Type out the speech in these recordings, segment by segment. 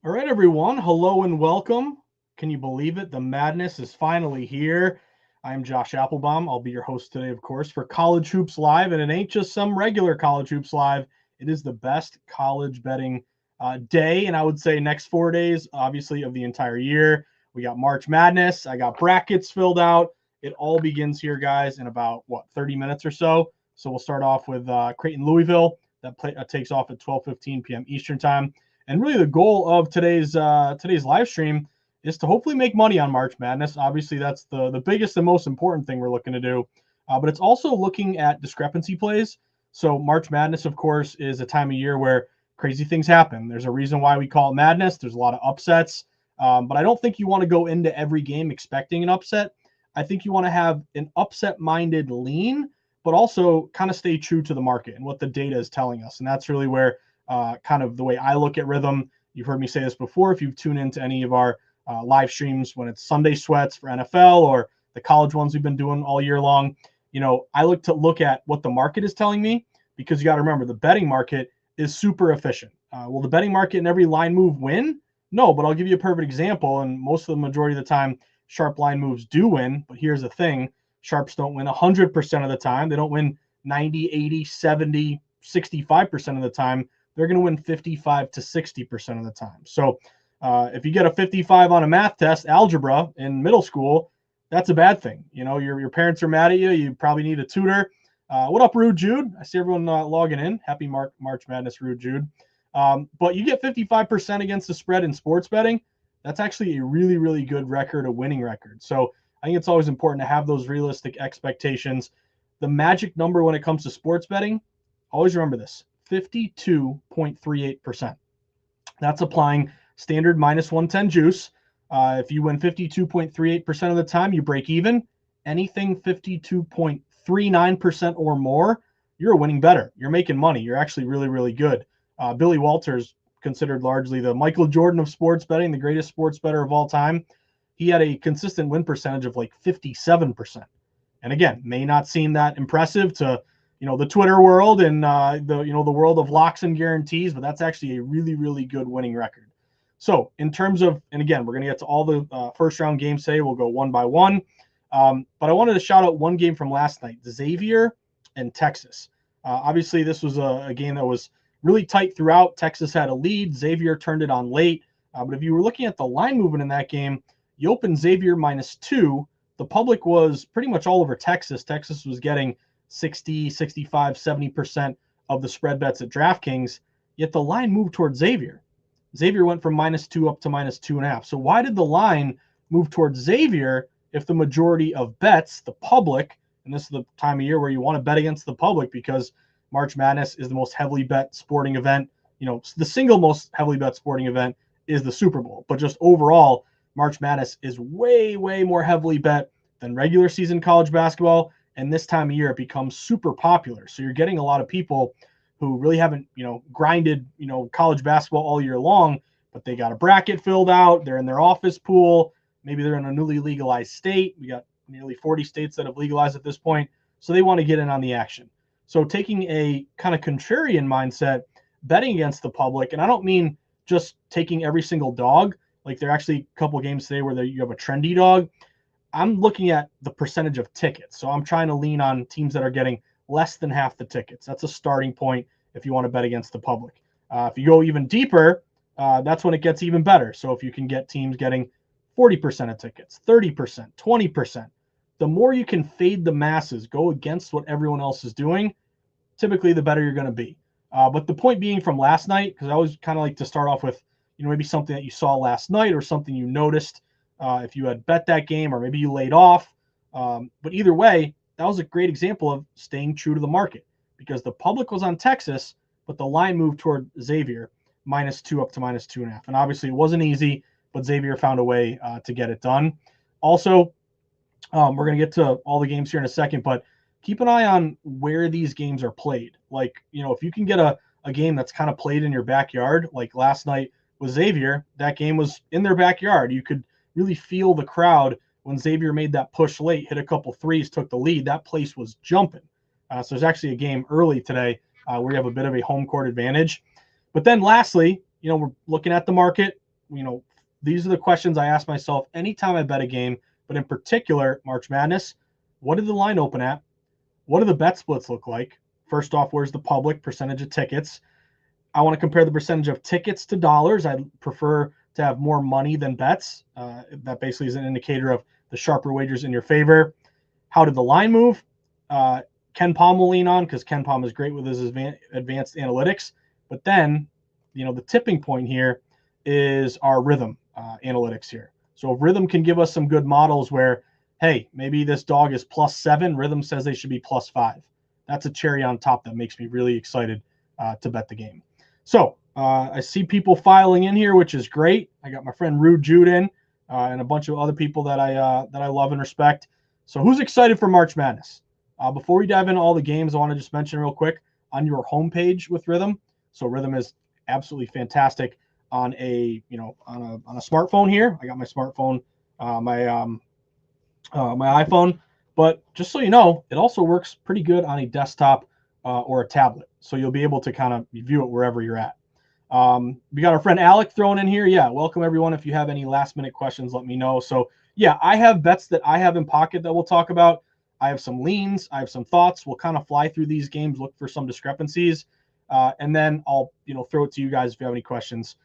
All right, everyone. Hello and welcome. Can you believe it? The madness is finally here. I'm Josh Appelbaum. I'll be your host today, of course, for College Hoops Live. And it ain't just some regular College Hoops Live, it is the best college betting day. And I would say next 4 days, obviously, of the entire year. We got March Madness. I got brackets filled out. It all begins here, guys, in about, 30 minutes or so. So we'll start off with Creighton Louisville. That takes off at 12:15 p.m. Eastern time. And really, the goal of today's live stream is to hopefully make money on March Madness. Obviously, that's the biggest and most important thing we're looking to do. But it's also looking at discrepancy plays. So March Madness, of course, is a time of year where crazy things happen. There's a reason why we call it madness. There's a lot of upsets. But I don't think you want to go into every game expecting an upset. I think you want to have an upset-minded lean, but also kind of stay true to the market and what the data is telling us. And that's really where kind of the way I look at rhythm. You've heard me say this before. If you've tuned into any of our live streams when it's Sunday sweats for NFL or the college ones we've been doing all year long, I look at what the market is telling me, because you got to remember the betting market is super efficient. Will the betting market and every line move win? No, but I'll give you a perfect example. And most of the majority of the time, sharp line moves do win. But here's the thing. Sharps don't win 100% of the time. They don't win 90, 80, 70, 65% of the time. They're going to win 55 to 60% of the time. So if you get a 55 on a math test, algebra in middle school, that's a bad thing. Your parents are mad at you. You probably need a tutor. What up, Rude Jude? I see everyone logging in. Happy March Madness, Rude Jude. But you get 55% against the spread in sports betting. That's actually a really, really good record, a winning record. So I think it's always important to have those realistic expectations. The magic number when it comes to sports betting, always remember this, 52.38%. That's applying standard minus 110 juice. If you win 52.38% of the time, you break even. Anything 52.39% or more, you're a winning better. You're making money. You're actually really, really good. Billy Walters, considered largely the Michael Jordan of sports betting, the greatest sports bettor of all time. He had a consistent win percentage of like 57%. And again, may not seem that impressive to the Twitter world and the world of locks and guarantees, but that's actually a really, really good winning record. So in terms of, and again, we're going to get to all the first round games today. We'll go one by one. But I wanted to shout out one game from last night, Xavier and Texas. Obviously, this was a game that was really tight throughout. Texas had a lead. Xavier turned it on late. But if you were looking at the line movement in that game, you opened Xavier -2. The public was pretty much all over Texas. Texas was getting 60, 65, 70% of the spread bets at DraftKings, yet the line moved towards Xavier. Xavier went from -2 up to -2.5. So why did the line move towards Xavier if the majority of bets, the public, and this is the time of year where you want to bet against the public because March Madness is the most heavily bet sporting event. The single most heavily bet sporting event is the Super Bowl. But just overall, March Madness is way, way more heavily bet than regular season college basketball. And this time of year, it becomes super popular. So you're getting a lot of people who really haven't, grinded, college basketball all year long, but they got a bracket filled out. They're in their office pool. Maybe they're in a newly legalized state. We got nearly 40 states that have legalized at this point. So they want to get in on the action. So taking a kind of contrarian mindset, betting against the public, and I don't mean just taking every single dog. Like there are actually a couple of games today where you have a trendy dog. I'm looking at the percentage of tickets. So I'm trying to lean on teams that are getting less than half the tickets. That's a starting point if you want to bet against the public. If you go even deeper, that's when it gets even better. So if you can get teams getting 40% of tickets, 30%, 20%, the more you can fade the masses, go against what everyone else is doing, typically the better you're going to be. But the point being from last night, because I always kind of like to start off with, maybe something that you saw last night or something you noticed if you had bet that game or maybe you laid off. But either way, that was a great example of staying true to the market because the public was on Texas, but the line moved toward Xavier -2 up to -2.5. And obviously it wasn't easy, but Xavier found a way to get it done. Also, we're going to get to all the games here in a second, but keep an eye on where these games are played. Like, if you can get a game that's kind of played in your backyard, like last night with Xavier, that game was in their backyard. You could really feel the crowd when Xavier made that push late, hit a couple threes, took the lead. That place was jumping. So there's actually a game early today where you have a bit of a home court advantage. But then lastly, we're looking at the market. these are the questions I ask myself anytime I bet a game, but in particular, March Madness. What did the line open at? What do the bet splits look like? First off, where's the public percentage of tickets? I want to compare the percentage of tickets to dollars. I prefer to have more money than bets. That basically is an indicator of the sharper wagers in your favor. How did the line move? KenPom will lean on because KenPom is great with his advanced analytics. But then, the tipping point here is our rhythm analytics here. So if rhythm can give us some good models where, hey, maybe this dog is +7, rhythm says they should be +5. That's a cherry on top that makes me really excited to bet the game. So I see people filing in here, which is great. I got my friend Rude Jude in and a bunch of other people that I love and respect. So who's excited for March Madness? Before we dive into all the games, I want to just mention real quick on your homepage with Rhythm. So Rhythm is absolutely fantastic on a on a smartphone here. I got my smartphone, my iPhone, but just so you know, it also works pretty good on a desktop or a tablet. So you'll be able to kind of view it wherever you're at. We got our friend Alec thrown in here. Yeah, welcome everyone. If you have any last minute questions, let me know. So yeah, I have bets that I have in pocket that we'll talk about. I have some leans. I have some thoughts. We'll kind of fly through these games, look for some discrepancies, and then I'll throw it to you guys if you have any questions.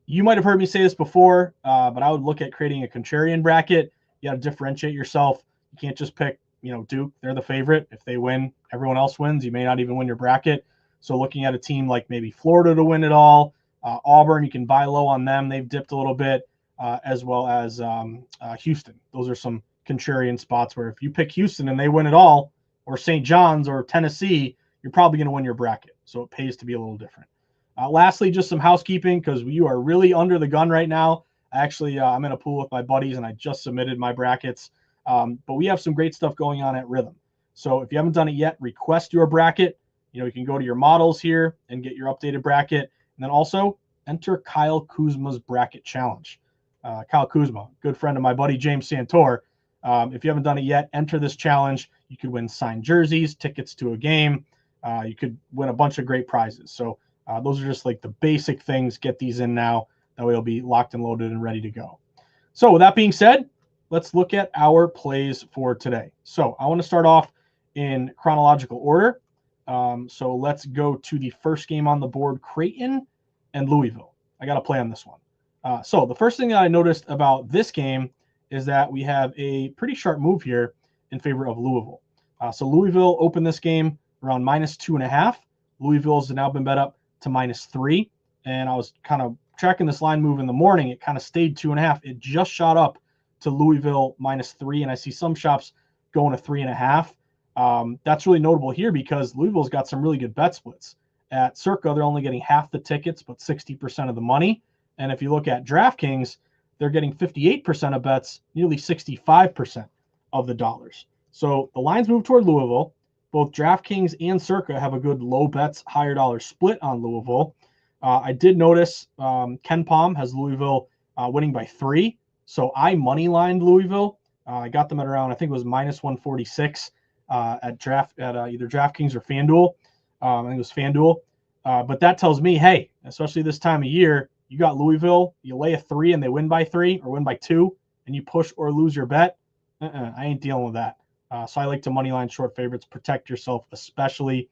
You might have heard me say this before, but I would look at creating a contrarian bracket. You got to differentiate yourself. You can't just pick Duke. They're the favorite. If they win, everyone else wins. You may not even win your bracket. So looking at a team like maybe Florida to win it all, Auburn, you can buy low on them. They've dipped a little bit, as well as Houston. Those are some contrarian spots where if you pick Houston and they win it all, or St. John's or Tennessee, you're probably going to win your bracket. So it pays to be a little different. Lastly, just some housekeeping because you are really under the gun right now. Actually, I'm in a pool with my buddies and I just submitted my brackets. But we have some great stuff going on at Rhythm. So if you haven't done it yet, request your bracket. You can go to your models here and get your updated bracket. And then also enter Kyle Kuzma's bracket challenge. Kyle Kuzma, good friend of my buddy James Santor. If you haven't done it yet, enter this challenge. You could win signed jerseys, tickets to a game. You could win a bunch of great prizes. So those are just like the basic things. Get these in now. That way you'll be locked and loaded and ready to go. So with that being said, let's look at our plays for today. So I want to start off in chronological order. So let's go to the first game on the board, Creighton and Louisville. I got to play on this one. So the first thing that I noticed about this game is that we have a pretty sharp move here in favor of Louisville. So Louisville opened this game around -2.5. Louisville's now been bet up to -3. And I was kind of tracking this line move in the morning. It kind of stayed 2.5. It just shot up to Louisville -3. And I see some shops going to 3.5. That's really notable here because Louisville's got some really good bet splits. At Circa, they're only getting half the tickets, but 60% of the money. And if you look at DraftKings, they're getting 58% of bets, nearly 65% of the dollars. So the lines move toward Louisville. Both DraftKings and Circa have a good low bets, higher dollar split on Louisville. I did notice KenPom has Louisville winning by 3. So I money lined Louisville. I got them at around, I think it was -146 at either DraftKings or FanDuel. I think it was FanDuel. But that tells me, hey, especially this time of year, you got Louisville, you lay a 3 and they win by 3 or win by 2, and you push or lose your bet. I ain't dealing with that. So I like to moneyline short favorites, protect yourself, especially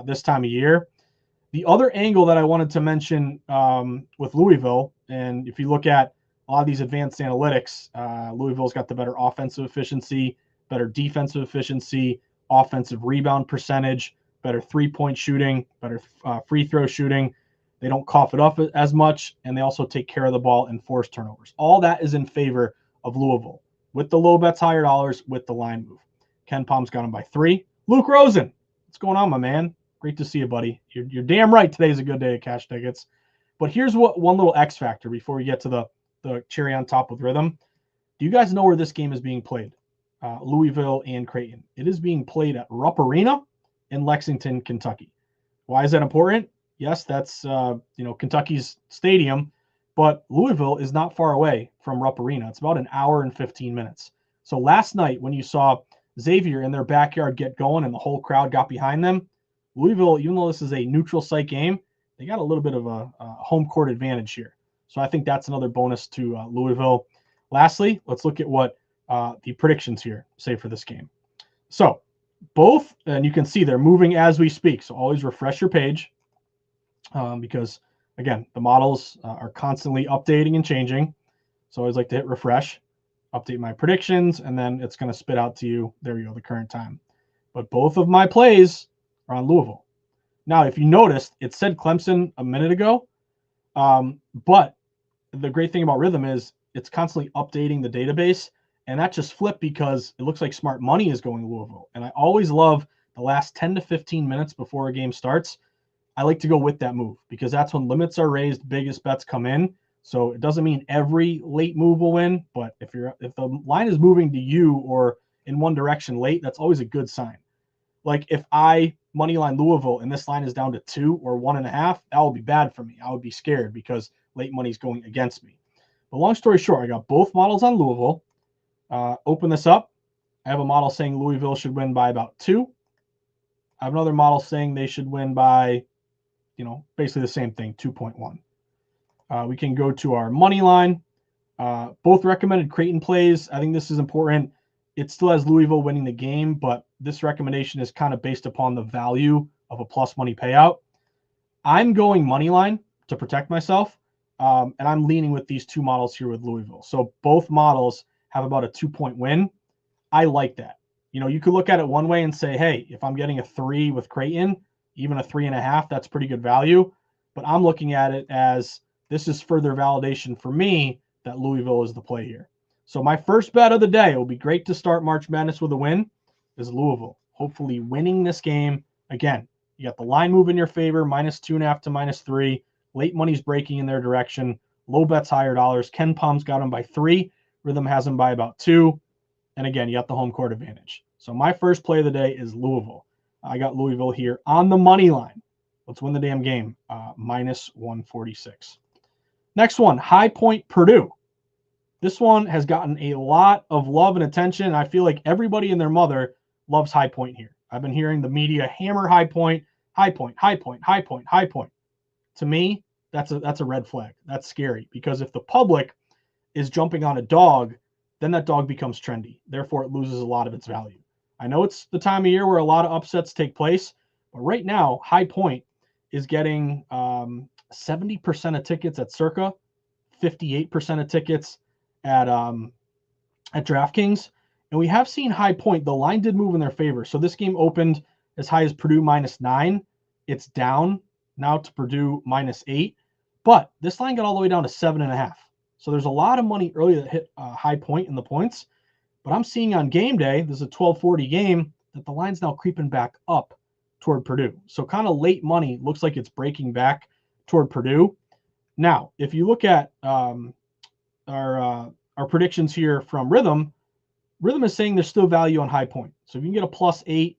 this time of year. The other angle that I wanted to mention with Louisville, and if you look at a lot of these advanced analytics, Louisville's got the better offensive efficiency, better defensive efficiency, offensive rebound percentage, better three-point shooting, better free throw shooting. They don't cough it up as much, and they also take care of the ball and force turnovers. All that is in favor of Louisville with the low bets, higher dollars, with the line move. KenPom's got him by 3. Luke Rosen, what's going on, my man? Great to see you, buddy. You're damn right today's a good day of cash tickets. But here's one little X factor before we get to the cherry on top with Rhythm. Do you guys know where this game is being played? Louisville and Creighton. It is being played at Rupp Arena in Lexington, Kentucky. Why is that important? Yes, that's Kentucky's stadium, but Louisville is not far away from Rupp Arena. It's about an hour and 15 minutes. So last night when you saw Xavier in their backyard get going and the whole crowd got behind them, Louisville, even though this is a neutral site game, they got a little bit of a home court advantage here. So I think that's another bonus to Louisville. Lastly, let's look at what the predictions here say for this game. So both, and you can see they're moving as we speak. So always refresh your page because, again, the models are constantly updating and changing. So I always like to hit refresh, update my predictions, and then it's going to spit out to you, there you go, the current time. But both of my plays are on Louisville. Now, if you noticed, it said Clemson a minute ago, but the great thing about Rhythm is it's constantly updating the database, and that just flipped because it looks like smart money is going to Louisville. And I always love the last 10 to 15 minutes before a game starts. I like to go with that move because that's when limits are raised, biggest bets come in. So it doesn't mean every late move will win, but if the line is moving to you or in one direction late, that's always a good sign. Like if I moneyline Louisville and this line is down to 2 or 1.5, that would be bad for me. I would be scared because late money is going against me. But long story short, I got both models on Louisville. Open this up. I have a model saying Louisville should win by about 2. I have another model saying they should win by, basically the same thing, 2.1. We can go to our money line. Both recommended Creighton plays. I think this is important. It still has Louisville winning the game, but this recommendation is kind of based upon the value of a plus money payout. I'm going money line to protect myself, and I'm leaning with these two models here with Louisville. So both models have about a 2-point win. I like that. You could look at it one way and say, hey, if I'm getting a 3 with Creighton, even a 3.5, that's pretty good value. But I'm looking at it as this is further validation for me that Louisville is the play here. So my first bet of the day, it will be great to start March Madness with a win, is Louisville. Hopefully winning this game. Again, you got the line move in your favor, -2.5 to -3. Late money's breaking in their direction. Low bets, higher dollars. Ken Palm's got them by 3. Rhythm has them by about 2. And again, you got the home court advantage. So my first play of the day is Louisville. I got Louisville here on the money line. Let's win the damn game. -146. Next one, High Point Purdue. This one has gotten a lot of love and attention. I feel like everybody and their mother loves High Point here. I've been hearing the media hammer High Point, High Point, High Point, High Point, High Point. To me, that's a red flag. That's scary because if the public is jumping on a dog, then that dog becomes trendy. Therefore, it loses a lot of its value. I know it's the time of year where a lot of upsets take place, but right now, High Point is getting 70% of tickets at Circa, 58% of tickets at DraftKings, and we have seen High Point. The line did move in their favor, so this game opened as high as Purdue -9. It's down now to Purdue -8, but this line got all the way down to 7.5. So there's a lot of money early that hit High Point in the points, but I'm seeing on game day, this is a 12:40 game, that the line's now creeping back up toward Purdue. So kind of late money looks like it's breaking back toward Purdue. Now, if you look at our predictions here from Rhythm is saying there's still value on High Point. So if you can get a +8,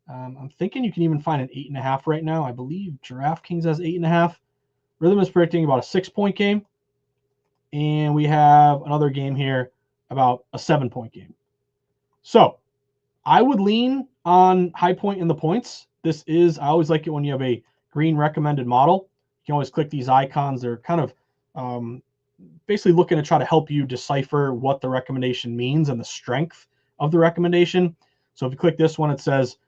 I'm thinking you can even find an 8.5 right now. I believe DraftKings has 8.5. Rhythm is predicting about a 6-point game. And we have another game here about a 7-point game. So I would lean on High Point in the points. I always like it when you have a green recommended model. You can always click these icons. They're kind of basically looking to try to help you decipher what the recommendation means and the strength of the recommendation. So if you click this one, it says,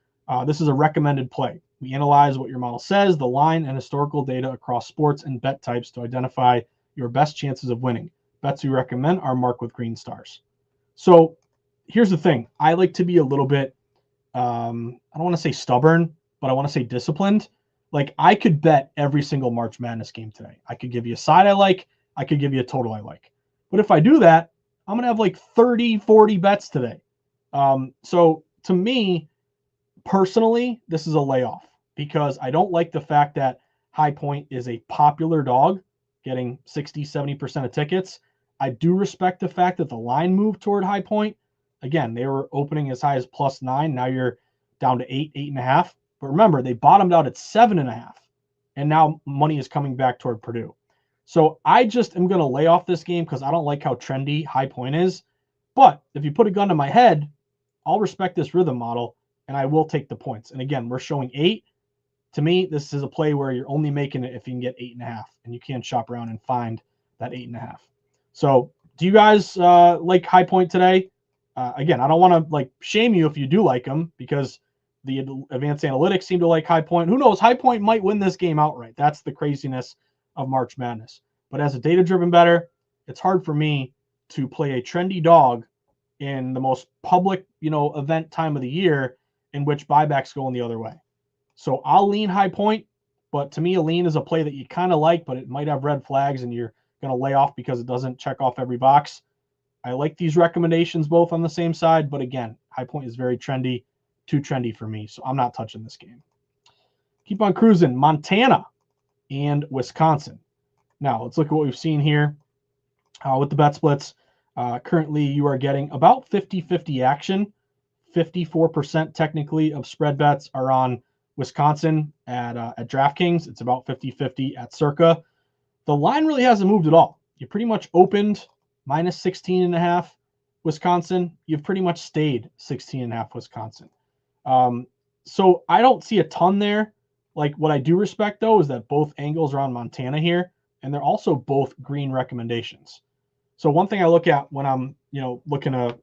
this is a recommended play. We analyze what your model says, the line, and historical data across sports and bet types to identify your best chances of winning. Bets we recommend are marked with green stars. So here's the thing. I like to be a little bit, I don't want to say stubborn, but I want to say disciplined. Like I could bet every single March Madness game today. I could give you a side I like. I could give you a total I like. But if I do that, I'm going to have like 30, 40 bets today. So to me, personally, this is a layoff because I don't like the fact that High Point is a popular dog getting 60, 70% of tickets. I do respect the fact that the line moved toward High Point. Again, they were opening as high as +9. Now you're down to 8, 8.5. But remember, they bottomed out at 7.5. And now money is coming back toward Purdue. So I just am going to lay off this game because I don't like how trendy High Point is. But if you put a gun to my head, I'll respect this Rhythm model and I will take the points. And again, we're showing 8. To me, this is a play where you're only making it if you can get 8.5, and you can't shop around and find that 8.5. So do you guys like High Point today? Again, I don't want to like shame you if you do like them, because the advanced analytics seem to like High Point. Who knows? High Point might win this game outright. That's the craziness of March Madness. But as a data-driven bettor, it's hard for me to play a trendy dog in the most public, event time of the year in which buybacks go in the other way. So I'll lean High Point, but to me, a lean is a play that you kind of like, but it might have red flags and you're going to lay off because it doesn't check off every box. I like these recommendations both on the same side, but again, High Point is very trendy, too trendy for me, so I'm not touching this game. Keep on cruising. Montana and Wisconsin. Now, let's look at what we've seen here with the bet splits. Currently, you are getting about 50-50 action. 54% technically of spread bets are on Wisconsin at DraftKings. It's about 50-50 at Circa. The line really hasn't moved at all. You pretty much opened minus 16.5 Wisconsin. You've pretty much stayed 16.5 Wisconsin. So I don't see a ton there. Like, what I do respect, though, is that both angles are on Montana here, and they're also both green recommendations. So one thing I look at when I'm, looking to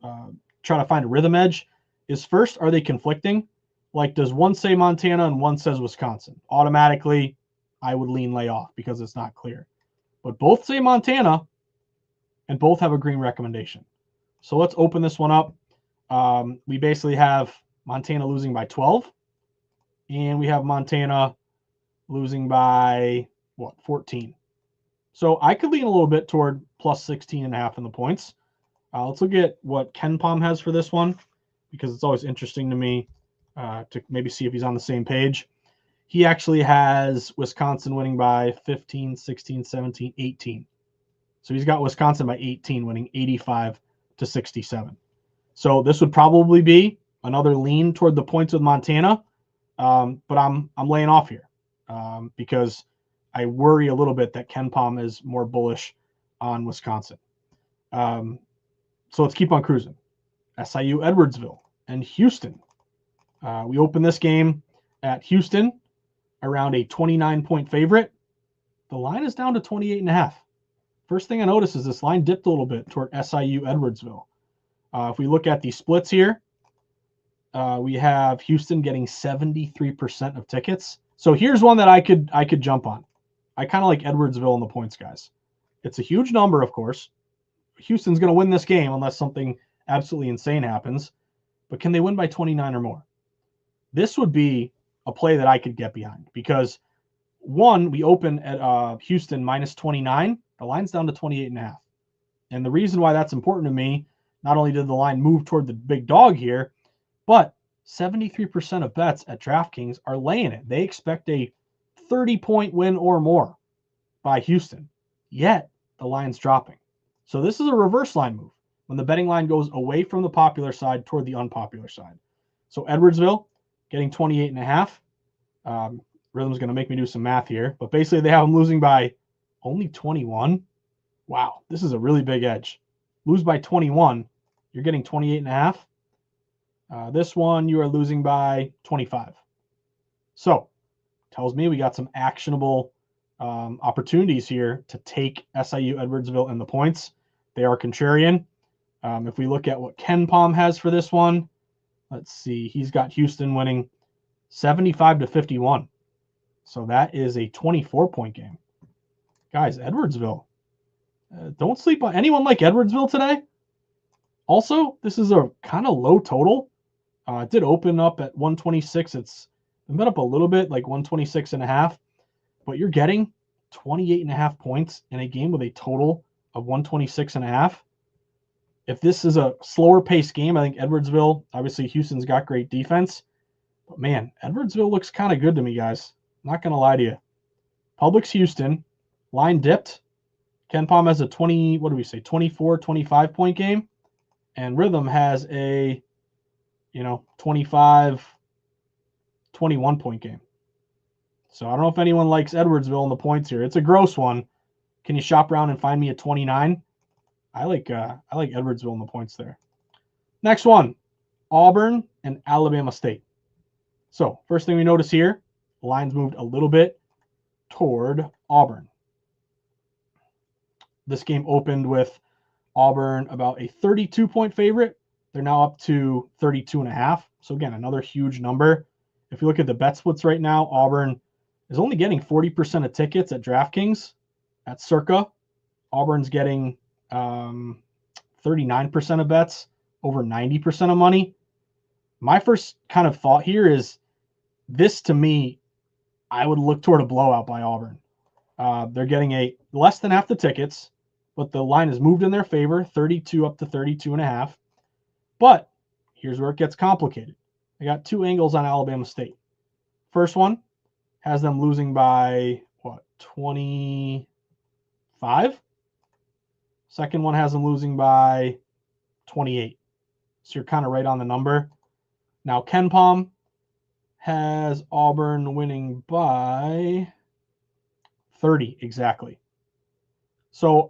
try to find a rhythm edge is, first, are they conflicting? Like, does one say Montana and one says Wisconsin? Automatically, I would lean lay off because it's not clear. But both say Montana, and both have a green recommendation. So let's open this one up. We basically have Montana losing by 12, and we have Montana losing by, 14. So I could lean a little bit toward plus 16.5 in the points. Let's look at what KenPom has for this one, because it's always interesting to me to maybe see if he's on the same page. He actually has Wisconsin winning by 15, 16, 17, 18. So he's got Wisconsin by 18, winning 85-67. So this would probably be another lean toward the points with Montana, but I'm laying off here because I worry a little bit that KenPom is more bullish on Wisconsin. So let's keep on cruising. SIU Edwardsville and Houston. We open this game at Houston around a 29-point favorite. The line is down to 28.5. First thing I notice is this line dipped a little bit toward SIU Edwardsville. If we look at the splits here, we have Houston getting 73% of tickets. So here's one that I could jump on. I kind of like Edwardsville in the points, guys. It's a huge number, of course. Houston's going to win this game unless something absolutely insane happens. But can they win by 29 or more? This would be a play that I could get behind because, one, we open at Houston minus 29. The line's down to 28.5. And the reason why that's important to me, not only did the line move toward the big dog here, but 73% of bets at DraftKings are laying it. They expect a 30-point win or more by Houston, yet the line's dropping. So this is a reverse line move when the betting line goes away from the popular side toward the unpopular side. So Edwardsville getting 28.5. Rhythm's going to make me do some math here, but basically they have them losing by only 21. Wow, this is a really big edge. Lose by 21, you're getting 28.5. This one, you are losing by 25. So tells me we got some actionable opportunities here to take SIU Edwardsville in the points. They are contrarian. If we look at what KenPom has for this one, let's see. He's got Houston winning 75-51. So that is a 24-point game. Guys, Edwardsville. Don't sleep on anyone like Edwardsville today. Also, this is a kind of low total. It did open up at 126. It's been up a little bit, like 126.5. But you're getting 28.5 points in a game with a total of 126.5. If this is a slower paced game, I think Edwardsville, obviously Houston's got great defense. But man, Edwardsville looks kind of good to me, guys. Not going to lie to you. Publix Houston, line dipped. KenPom has a 24, 25-point game. And Rhythm has a, 25, 21-point game. So I don't know if anyone likes Edwardsville in the points here. It's a gross one. Can you shop around and find me a 29? I like Edwardsville in the points there. Next one, Auburn and Alabama State. So first thing we notice here, the line's moved a little bit toward Auburn. This game opened with Auburn about a 32-point favorite. They're now up to 32.5. So again, another huge number. If you look at the bet splits right now, Auburn is only getting 40% of tickets at DraftKings at Circa. Auburn's getting 39% of bets, over 90% of money. My first kind of thought here is this, to me, I would look toward a blowout by Auburn. They're getting a less than half the tickets, but the line is moved in their favor, 32 up to 32.5. But here's where it gets complicated. I got two angles on Alabama State. First one has them losing by, 25? Second one has them losing by 28. So you're kind of right on the number. Now, KenPom has Auburn winning by 30 exactly. So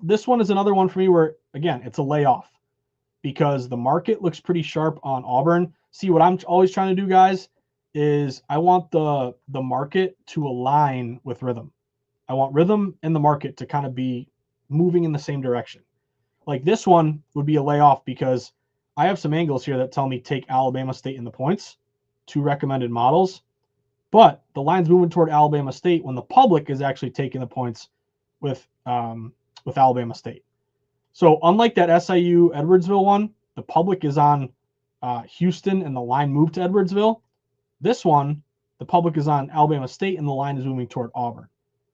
this one is another one for me where, again, it's a layoff because the market looks pretty sharp on Auburn. See, what I'm always trying to do, guys, is I want the market to align with rhythm. I want rhythm and the market to kind of be moving in the same direction. Like this one would be a layoff because I have some angles here that tell me take Alabama State in the points, 2 recommended models, but the line's moving toward Alabama State when the public is actually taking the points with Alabama State. So unlike that SIU Edwardsville one, the public is on Houston and the line moved to Edwardsville. This one, the public is on Alabama State and the line is moving toward Auburn.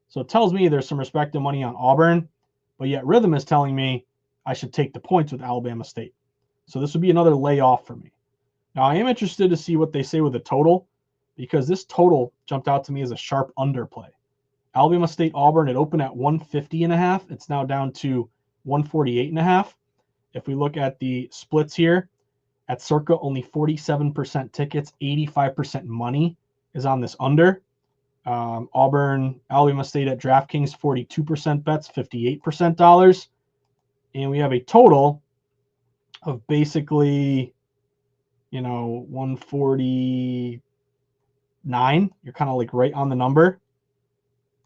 So it tells me there's some respective money on Auburn, but yet rhythm is telling me I should take the points with Alabama State. So this would be another layoff for me. Now I am interested to see what they say with the total because this total jumped out to me as a sharp underplay. Alabama State Auburn, it opened at 150.5. It's now down to 148.5. If we look at the splits here, at Circa, only 47% tickets, 85% money is on this under. Auburn, Alabama State at DraftKings, 42% bets, 58% dollars. And we have a total of basically, 149. You're kind of like right on the number.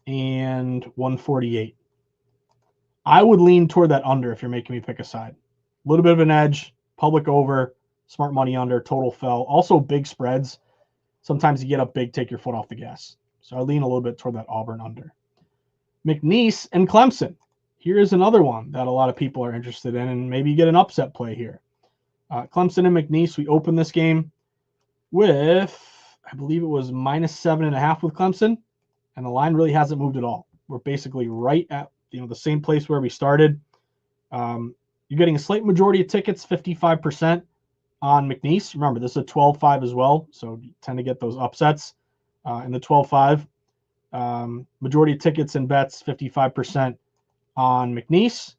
And 148. I would lean toward that under if you're making me pick a side. A little bit of an edge, public over, smart money under, total fell. Also big spreads. Sometimes you get up big, take your foot off the gas. So I lean a little bit toward that Auburn under. McNeese and Clemson. Here is another one that a lot of people are interested in, and maybe you get an upset play here. Clemson and McNeese, we opened this game with, I believe it was -7.5 with Clemson, and the line really hasn't moved at all. We're basically right at the same place where we started. You're getting a slight majority of tickets, 55% on McNeese. Remember, this is a 12-5 as well, so you tend to get those upsets in the 12-5. Majority of tickets and bets, 55% on McNeese.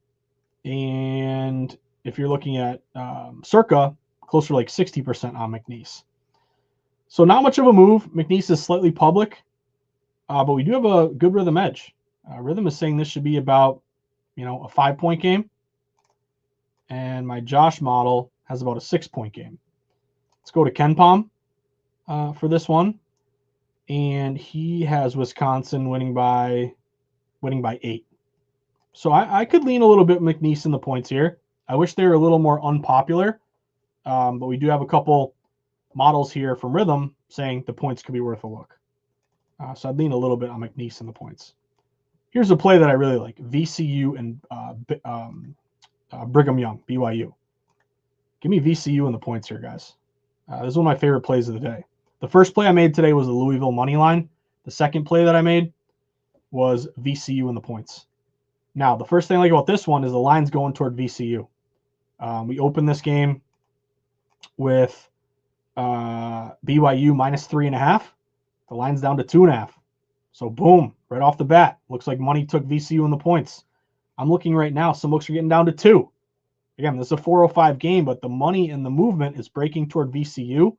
And if you're looking at Circa, closer to like 60% on McNeese. So not much of a move. McNeese is slightly public, but we do have a good rhythm edge. Rhythm is saying this should be about, a 5-point game. And my Josh model has about a 6-point game. Let's go to KenPom for this one. And he has Wisconsin winning by 8. So I could lean a little bit McNeese in the points here. I wish they were a little more unpopular, but we do have a couple models here from Rhythm saying the points could be worth a look. So I'd lean a little bit on McNeese in the points. Here's a play that I really like: VCU and Brigham Young, BYU. Give me VCU in the points here, guys. This is one of my favorite plays of the day. The first play I made today was the Louisville money line. The second play that I made was VCU in the points. Now, the first thing I like about this one is the line's going toward VCU. We opened this game with BYU -3.5. The line's down to 2.5. So boom, right off the bat, looks like money took VCU in the points. I'm looking right now, some books are getting down to 2. Again, this is a 405 game, but the money and the movement is breaking toward VCU.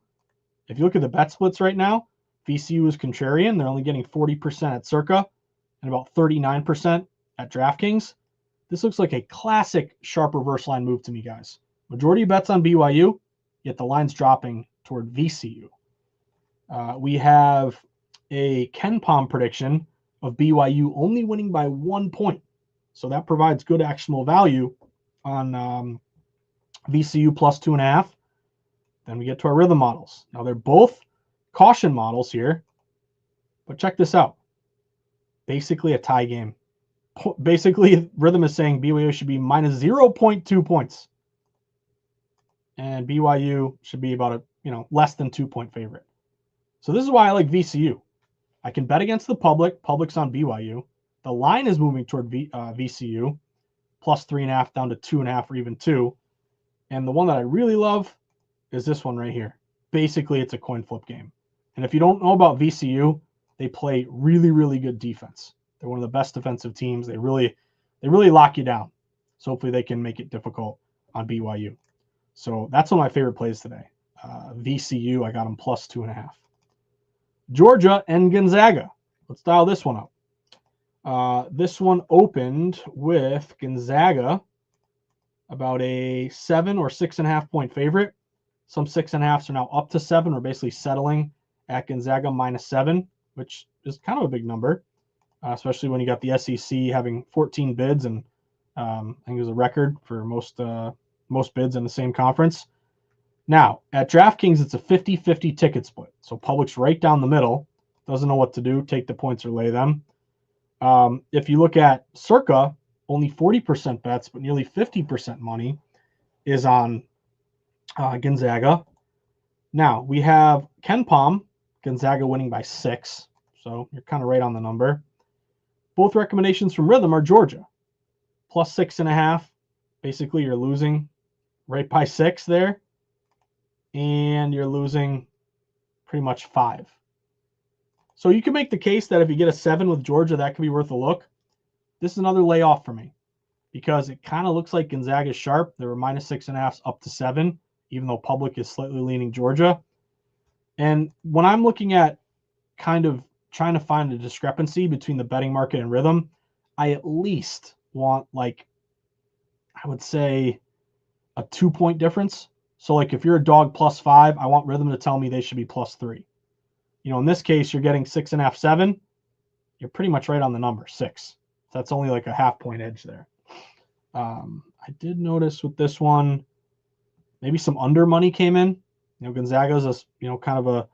If you look at the bet splits right now, VCU is contrarian. They're only getting 40% at Circa and about 39% at DraftKings. This looks like a classic sharp reverse line move to me, guys. Majority of bets on BYU, yet the line's dropping toward VCU. We have a KenPom prediction of BYU only winning by 1 point. So that provides good actionable value on VCU plus 2.5. Then we get to our rhythm models. Now they're both caution models here, but check this out. Basically a tie game. Basically, rhythm is saying BYU should be minus 0.2 points. And BYU should be about a less than 2-point favorite. So this is why I like VCU. I can bet against the public. Public's on BYU. The line is moving toward VCU, plus 3.5 down to 2.5 or even 2. And the one that I really love is this one right here. Basically, it's a coin flip game. And if you don't know about VCU, they play really, really good defense. They're one of the best defensive teams. They really lock you down. So hopefully they can make it difficult on BYU. So that's one of my favorite plays today. VCU, I got them plus 2.5. Georgia and Gonzaga. Let's dial this one up. This one opened with Gonzaga about a 7 or 6.5 point favorite. Some 6.5s are now up to 7. We're basically settling at Gonzaga -7, which is kind of a big number, especially when you got the SEC having 14 bids, and I think it was a record for most bids in the same conference. Now, at DraftKings, it's a 50-50 ticket split. So public's right down the middle. Doesn't know what to do, take the points or lay them. If you look at Circa, only 40% bets, but nearly 50% money is on Gonzaga. Now, we have KenPom, Gonzaga winning by 6. So you're kind of right on the number. Both recommendations from Rhythm are Georgia. Plus 6.5. Basically, you're losing right by 6 there. And you're losing pretty much 5. So you can make the case that if you get a 7 with Georgia, that could be worth a look. This is another layoff for me because it kind of looks like Gonzaga's sharp. There were -6.5s up to 7, even though public is slightly leaning Georgia. And when I'm looking at kind of trying to find a discrepancy between the betting market and Rhythm, I at least want, like, I would say a 2-point difference. So like if you're a dog +5, I want Rhythm to tell me they should be +3. In this case, you're getting 6.5, 7. You're pretty much right on the number, 6. So that's only like a half-point edge there. I did notice with this one, maybe some under money came in. Gonzaga's kind of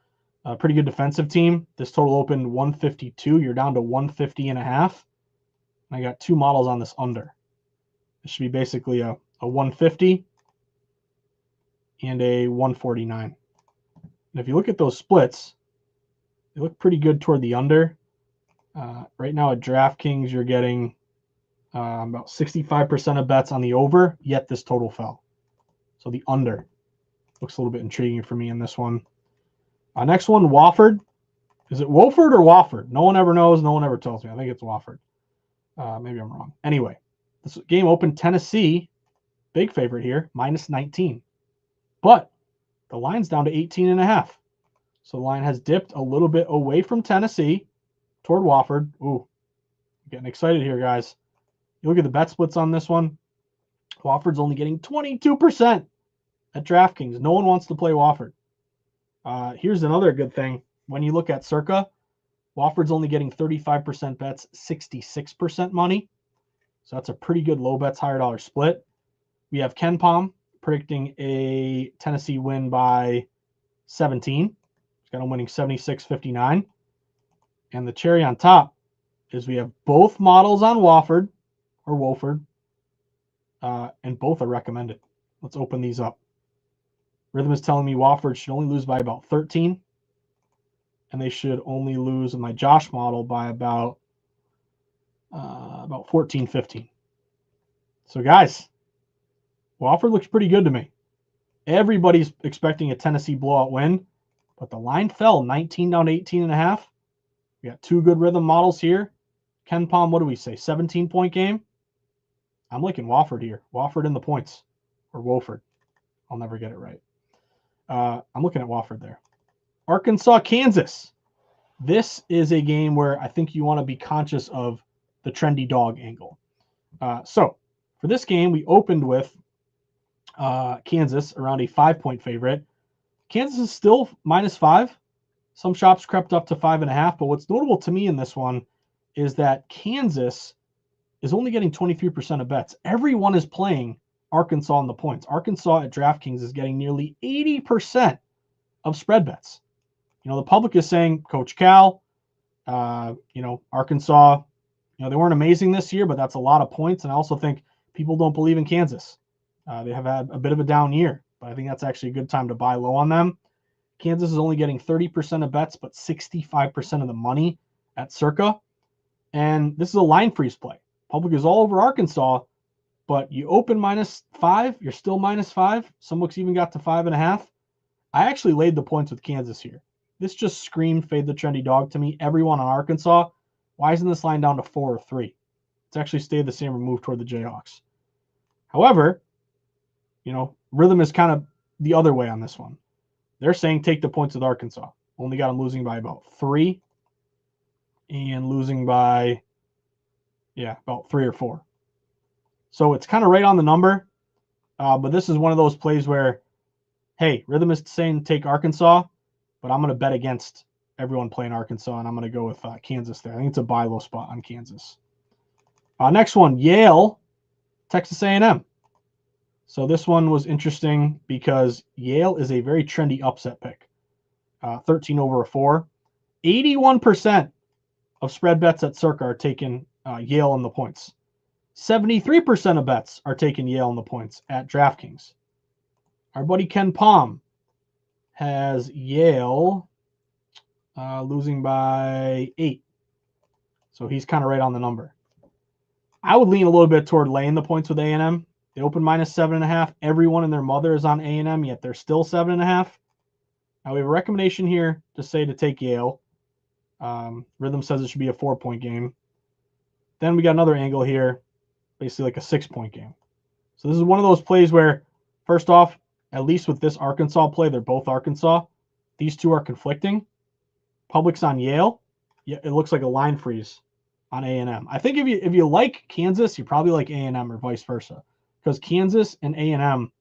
a pretty good defensive team. This total opened 152. You're down to 150.5. I got 2 models on this under. It should be basically a 150 and a 149. And if you look at those splits, they look pretty good toward the under. Right now at DraftKings, you're getting about 65% of bets on the over, yet this total fell. So the under looks a little bit intriguing for me in this one. Next one, Wofford. Is it Wofford or Wofford? No one ever knows. No one ever tells me. I think it's Wofford. Maybe I'm wrong. Anyway, this game opened Tennessee, big favorite here, -19. But the line's down to 18.5. So the line has dipped a little bit away from Tennessee toward Wofford. Ooh, I'm getting excited here, guys. You look at the bet splits on this one. Wofford's only getting 22% at DraftKings. No one wants to play Wofford. Here's another good thing. When you look at Circa, Wofford's only getting 35% bets, 66% money. So that's a pretty good low bets, higher dollar split. We have KenPom predicting a Tennessee win by 17. He's got them winning 76-59. And the cherry on top is we have both models on Wofford, and both are recommended. Let's open these up. Rhythm is telling me Wofford should only lose by about 13. And they should only lose in my Josh model by about 14, 15. So, guys, Wofford looks pretty good to me. Everybody's expecting a Tennessee blowout win, but the line fell 19 down to 18.5. We got 2 good Rhythm models here. KenPom, what do we say, 17-point game? I'm liking Wofford here. Wofford in the points, or Wofford. I'll never get it right. I'm looking at Wofford there. Arkansas, Kansas. This is a game where I think you want to be conscious of the trendy dog angle. So for this game, we opened with Kansas around a 5-point favorite. Kansas is still -5. Some shops crept up to 5.5. But what's notable to me in this one is that Kansas is only getting 23% of bets. Everyone is playing Arkansas on the points. Arkansas at DraftKings is getting nearly 80% of spread bets. The public is saying Coach Cal, Arkansas, they weren't amazing this year, but that's a lot of points. And I also think people don't believe in Kansas. They have had a bit of a down year, but I think that's actually a good time to buy low on them. Kansas is only getting 30% of bets, but 65% of the money at Circa. And this is a line freeze play. Public is all over Arkansas, but you open -5, you're still -5. Some books even got to 5.5. I actually laid the points with Kansas here. This just screamed fade the trendy dog to me. Everyone on Arkansas. Why isn't this line down to 4 or 3? It's actually stayed the same or moved toward the Jayhawks. However, Rhythm is kind of the other way on this one. They're saying take the points with Arkansas. Only got them losing by about 3 and losing by, about 3 or 4. So it's kind of right on the number. But this is one of those plays where, hey, Rhythm is saying take Arkansas, but I'm going to bet against everyone playing Arkansas, and I'm going to go with Kansas there. I think it's a buy low spot on Kansas. Next one, Yale, Texas A&M. So this one was interesting because Yale is a very trendy upset pick. 13 over a 4. 81% of spread bets at Circa are taking Yale on the points. 73% of bets are taking Yale on the points at DraftKings. Our buddy Ken Palm has Yale losing by 8. So he's kind of right on the number. I would lean a little bit toward laying the points with A&M. They open -7.5. Everyone and their mother is on A&M, yet they're still 7.5. Now we have a recommendation here to say to take Yale. Rhythm says it should be a 4-point game. Then we got another angle here, basically like a 6-point game. So this is one of those plays where, first off, at least with this Arkansas play, they're both Arkansas. These two are conflicting. Public's on Yale. Yeah, it looks like a line freeze on A&M. I think if you like Kansas, you probably like A&M or vice versa, because Kansas and A&M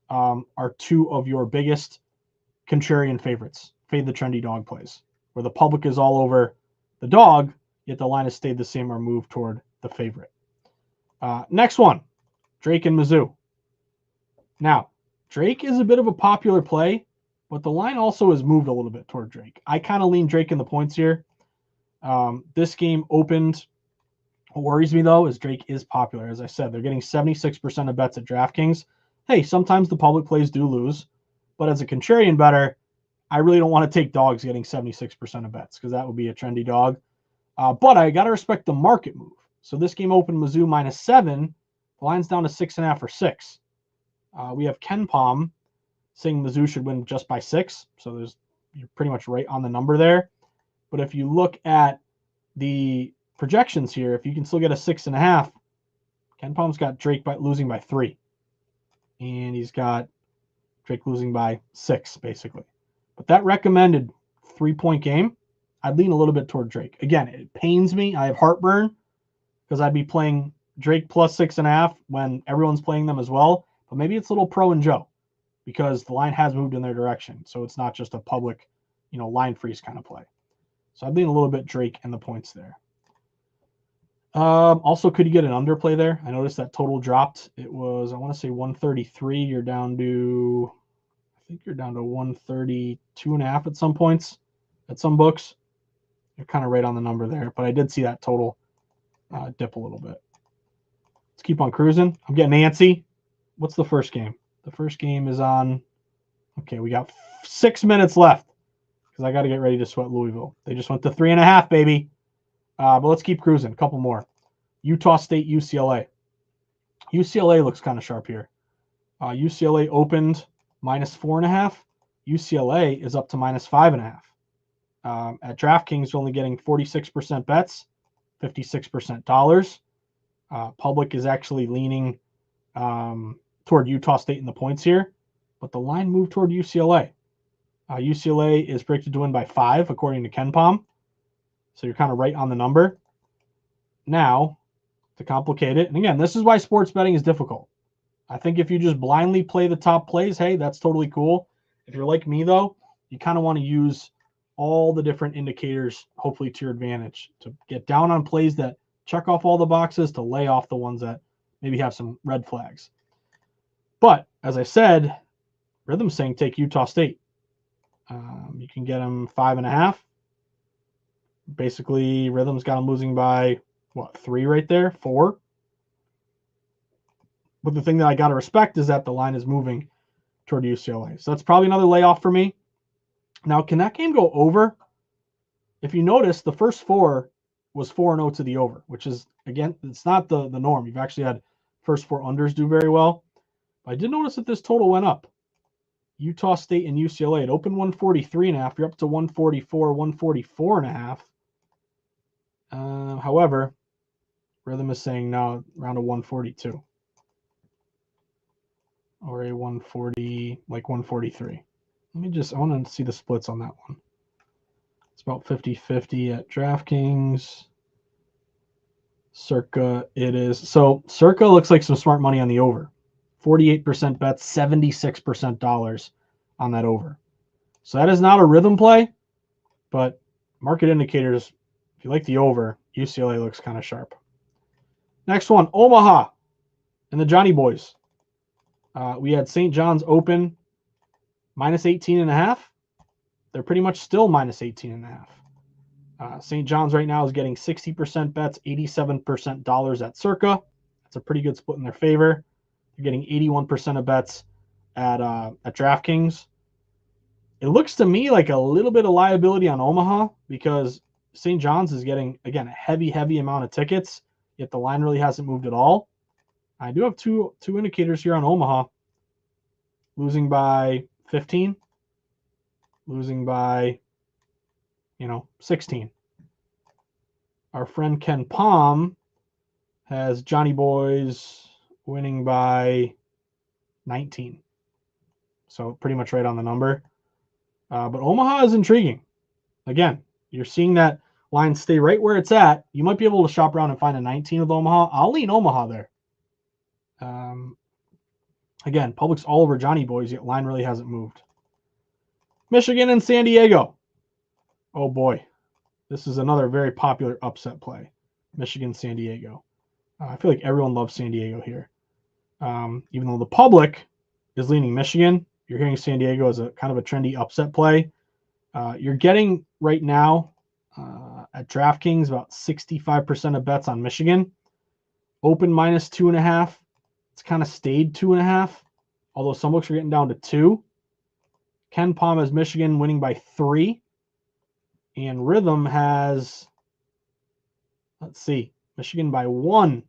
are two of your biggest contrarian favorites. Fade the trendy dog plays, where the public is all over the dog, yet the line has stayed the same or moved toward the favorite. Next one, Drake and Mizzou. Now, Drake is a bit of a popular play, but the line also has moved a little bit toward Drake. I kind of lean Drake in the points here. This game opened. What worries me, though, is Drake is popular. As I said, they're getting 76% of bets at DraftKings. Hey, sometimes the public plays do lose, but as a contrarian bettor, I really don't want to take dogs getting 76% of bets because that would be a trendy dog. But I got to respect the market move. So this game opened Mizzou -7. The line's down to 6.5 or 6. We have Ken Palm saying Mizzou should win just by 6. So you're pretty much right on the number there. But if you look at the projections here, if you can still get a 6.5, Ken Palm's got Drake losing by 3. And he's got Drake losing by 6, basically. But that recommended 3-point game, I'd lean a little bit toward Drake. Again, it pains me. I have heartburn because I'd be playing Drake plus 6.5 when everyone's playing them as well. But maybe it's a little pro and Joe because the line has moved in their direction. So it's not just a public, line freeze kind of play. So I'd lean a little bit Drake and the points there. Also, could you get an underplay there? I noticed that total dropped. It was, I want to say 133. You're down to, I think you're down to 132.5 at some points, at some books. You're kind of right on the number there, but I did see that total dip a little bit. Let's keep on cruising. I'm getting antsy. What's the first game? The first game is on, okay, we got 6 minutes left because I got to get ready to sweat Louisville. They just went to 3.5, baby. But let's keep cruising. A couple more. Utah State, UCLA. UCLA looks kind of sharp here. UCLA opened -4.5. UCLA is up to -5.5. At DraftKings, you're only getting 46% bets, 56% dollars. Public is actually leaning toward Utah State in the points here, but the line moved toward UCLA. UCLA is predicted to win by 5, according to Ken Palm. So you're kind of right on the number. Now, to complicate it, and again, this is why sports betting is difficult. I think if you just blindly play the top plays, hey, that's totally cool. If you're like me, though, you kind of want to use all the different indicators, hopefully to your advantage, to get down on plays that check off all the boxes to lay off the ones that maybe have some red flags. But as I said, Rhythm's saying take Utah State. You can get them 5.5. Basically, Rhythm's got them losing by, what, 3 right there? 4? But the thing that I got to respect is that the line is moving toward UCLA. So that's probably another layoff for me. Now, can that game go over? If you notice, the first 4 was 4-0 to the over, which is, again, it's not the norm. You've actually had first 4 unders do very well. But I did notice that this total went up. Utah State and UCLA. It opened 143.5. You're up to 144, 144.5. However, Rhythm is saying now around a 142. Or a 140, like 143. I want to see the splits on that one. It's about 50-50 at DraftKings. Circa it is. So Circa looks like some smart money on the over. 48% bets, 76% dollars on that over. So that is not a Rhythm play, but market indicators, if you like the over, UCLA looks kind of sharp. Next one, Omaha and the Johnny Boys. We had St. John's open minus 18.5. They're pretty much still minus 18.5. St. John's right now is getting 60% bets, 87% dollars at Circa. That's a pretty good split in their favor. They're getting 81% of bets at DraftKings. It looks to me like a little bit of liability on Omaha because St. John's is getting, again, a heavy amount of tickets, yet the line really hasn't moved at all. I do have two indicators here on Omaha. Losing by 15. Losing by, 16. Our friend Ken Palm has Johnny Boys winning by 19. So pretty much right on the number. But Omaha is intriguing. Again, you're seeing that line stay right where it's at. You might be able to shop around and find a 19 with Omaha. I'll lean Omaha there. Again, public's all over Johnny Boys, yet line really hasn't moved. Michigan and San Diego. Oh boy. This is another very popular upset play. Michigan, San Diego. I feel like everyone loves San Diego here. Even though the public is leaning Michigan, you're hearing San Diego as a kind of a trendy upset play. You're getting right now at DraftKings about 65% of bets on Michigan. Open minus 2.5. It's kind of stayed 2.5, although some books are getting down to 2. Ken Palm has Michigan winning by 3. And Rhythm has, let's see, Michigan by 1.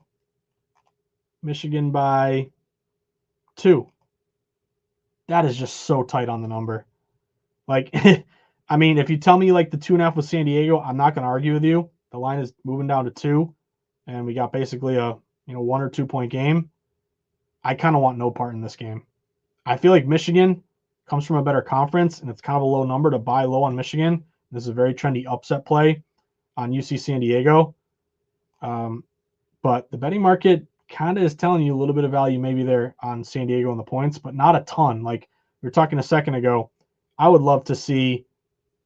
Michigan by 2. That is just so tight on the number. Like, I mean, if you tell me like the 2.5 with San Diego, I'm not going to argue with you. The line is moving down to 2, and we got basically a 1 or 2 point game. I kind of want no part in this game. I feel like Michigan comes from a better conference, and it's kind of a low number to buy low on Michigan. This is a very trendy upset play on UC San Diego. But the betting market kind of is telling you a little bit of value maybe there on San Diego and the points, but not a ton. Like we were talking a second ago, I would love to see,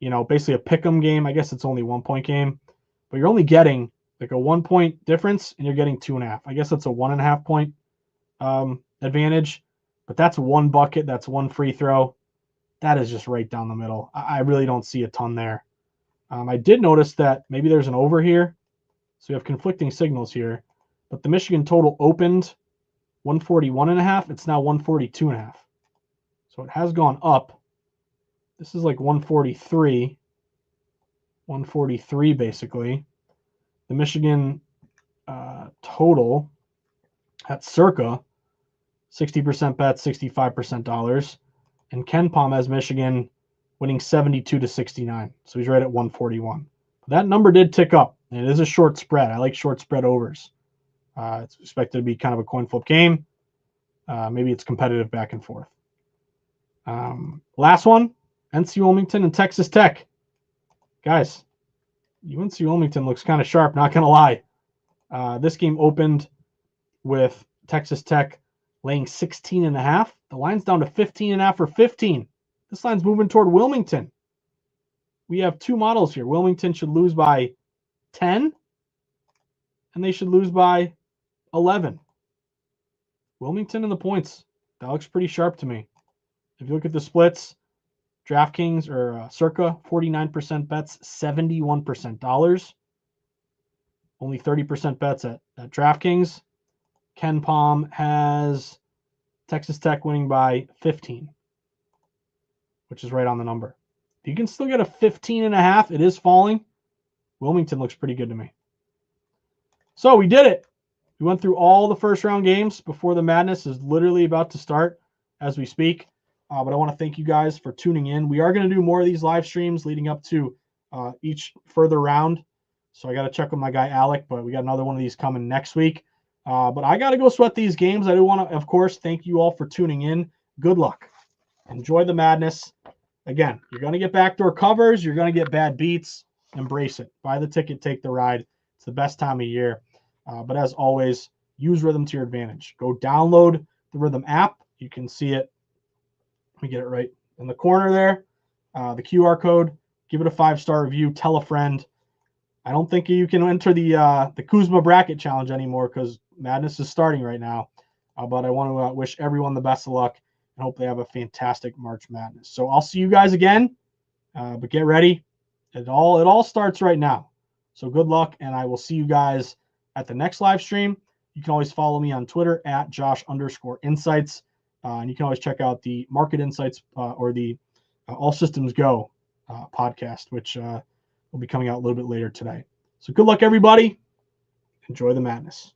basically a pick'em game. I guess it's only 1 point game, but you're only getting like a 1 point difference and you're getting 2.5. I guess that's a 1.5 point advantage, but that's one bucket. That's one free throw. That is just right down the middle. I really don't see a ton there. I did notice that maybe there's an over here. So we have conflicting signals here, but the Michigan total opened 141.5. It's now 142.5. So it has gone up. This is like 143 basically. The Michigan total at Circa, 60% bets, 65% dollars. And Ken Palm has Michigan winning 72-69. So he's right at 141. That number did tick up, and it is a short spread. I like short spread overs. It's expected to be kind of a coin flip game. Maybe it's competitive back and forth. Last one, NC Wilmington and Texas Tech. Guys, UNC Wilmington looks kind of sharp, not going to lie. This game opened with Texas Tech laying 16.5. The line's down to 15.5 or 15. This line's moving toward Wilmington. We have two models here. Wilmington should lose by 10, and they should lose by 11. Wilmington in the points. That looks pretty sharp to me. If you look at the splits, DraftKings or Circa, 49% bets, 71% dollars. Only 30% bets at DraftKings. Ken Palm has Texas Tech winning by 15, which is right on the number. You can still get a 15.5. It is falling. Wilmington looks pretty good to me. So we did it. We went through all the first round games before the madness is literally about to start as we speak. But I want to thank you guys for tuning in. We are going to do more of these live streams leading up to each further round. So I got to check with my guy Alec, but we got another one of these coming next week. But I got to go sweat these games. I do want to, of course, thank you all for tuning in. Good luck. Enjoy the madness. Again, you're going to get backdoor covers. You're going to get bad beats. Embrace it. Buy the ticket, take the ride. It's the best time of year. But as always, use Rhythm to your advantage. Go download the Rhythm app. You can see it. Let me get it right in the corner there. The QR code. Give it a 5-star review. Tell a friend. I don't think you can enter the Kuzma bracket challenge anymore because madness is starting right now. But I want to wish everyone the best of luck and hope they have a fantastic March Madness. So I'll see you guys again. But get ready. It all starts right now. So good luck, and I will see you guys at the next live stream. You can always follow me on Twitter at Josh_insights. And you can always check out the Market Insights or the All Systems Go podcast, which will be coming out a little bit later today. So good luck, everybody. Enjoy the madness.